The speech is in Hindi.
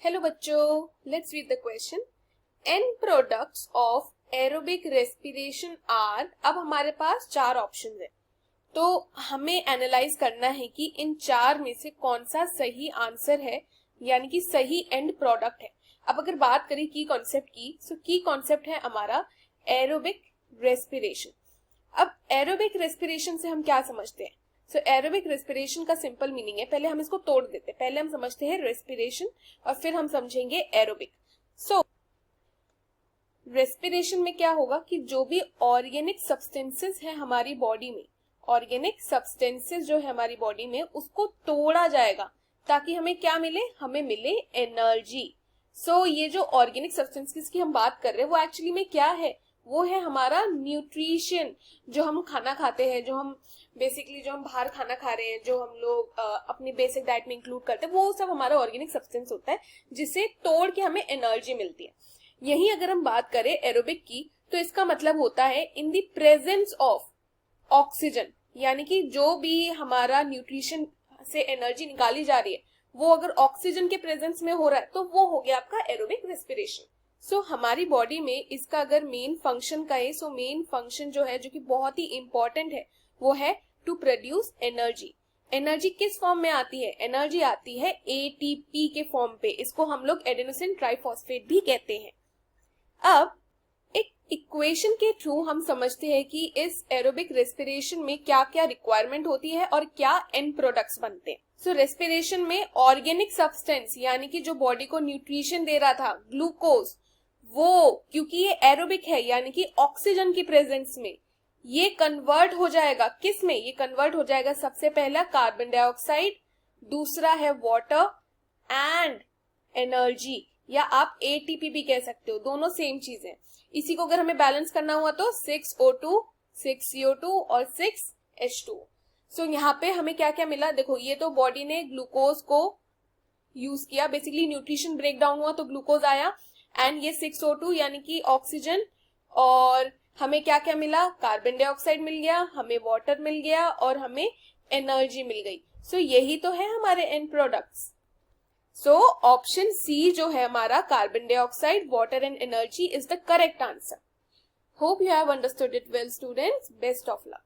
हेलो बच्चों, let's read the question. End products of aerobic respiration are. अब हमारे पास चार ऑप्शन है, तो हमें एनालाइज करना है कि इन चार में से कौन सा सही आंसर है, यानी कि सही एंड प्रोडक्ट है. अब अगर बात करें की कॉन्सेप्ट की, सो की कॉन्सेप्ट है हमारा एरोबिक रेस्पिरेशन. अब एरोबिक रेस्पिरेशन से हम क्या समझते हैं? सो एरोबिक रेस्पिरेशन का सिंपल मीनिंग है, पहले हम इसको तोड़ देते हैं. पहले हम समझते हैं रेस्पिरेशन और फिर हम समझेंगे एरोबिक. सो रेस्पिरेशन में क्या होगा कि जो भी ऑर्गेनिक सब्सटेंसेस है हमारी बॉडी में, ऑर्गेनिक सब्सटेंसेस जो है हमारी बॉडी में, उसको तोड़ा जाएगा ताकि हमें क्या मिले? हमें मिले एनर्जी. सो ये जो ऑर्गेनिक सब्सटेंसेस की हम बात कर रहे हैं वो एक्चुअली में क्या है? वो है हमारा न्यूट्रिशन. जो हम खाना खाते हैं, जो हम बेसिकली जो हम बाहर खाना खा रहे हैं, जो हम लोग अपनी बेसिक डाइट में इंक्लूड करते हैं, वो सब हमारा ऑर्गेनिक सब्सटेंस होता है जिसे तोड़ के हमें एनर्जी मिलती है. यही अगर हम बात करें एरोबिक की, तो इसका मतलब होता है in the presence of oxygen, यानी कि जो भी हमारा न्यूट्रिशन से एनर्जी निकाली जा रही है वो अगर ऑक्सीजन के प्रेजेंस में हो रहा है तो वो हो गया आपका एरोबिक रेस्पिरेशन. सो हमारी बॉडी में इसका अगर मेन फंक्शन कहे, सो मेन फंक्शन जो है, जो कि बहुत ही इंपॉर्टेंट है, वो है टू प्रोड्यूस एनर्जी. एनर्जी किस फॉर्म में आती है? एनर्जी आती है एटीपी के फॉर्म पे. इसको हम लोग एडेनोसिन ट्राइफॉस्फेट भी कहते हैं. अब एक इक्वेशन के थ्रू हम समझते हैं कि इस एरोबिक रेस्पिरेशन में क्या क्या रिक्वायरमेंट होती है और क्या एंड प्रोडक्ट्स बनते हैं. सो रेस्पिरेशन में ऑर्गेनिक सब्सटेंस, यानी कि जो बॉडी को न्यूट्रिशन दे रहा था, ग्लूकोज, वो क्योंकि ये एरोबिक है यानी कि ऑक्सीजन की प्रेजेंस में, ये कन्वर्ट हो जाएगा. किस में? ये कन्वर्ट हो जाएगा सबसे पहला कार्बन डाइऑक्साइड, दूसरा है वाटर एंड एनर्जी, या आप एटीपी भी कह सकते हो. दोनों सेम चीज है. इसी को अगर हमें बैलेंस करना हुआ तो 6O2, 6CO2 और 6H2. सो यहाँ पे हमें क्या क्या मिला? देखो, ये तो बॉडी ने ग्लूकोज को यूज किया, बेसिकली न्यूट्रिशन ब्रेक डाउन हुआ तो ग्लूकोज आया, एंड ये 6O2 यानी कि ऑक्सीजन, और हमें क्या क्या मिला? कार्बन डाइऑक्साइड मिल गया, हमें वाटर मिल गया और हमें एनर्जी मिल गई. सो यही तो है हमारे end products. So option C जो है हमारा, carbon dioxide, water and energy, is the correct answer. Hope you have understood it well students. Best of luck.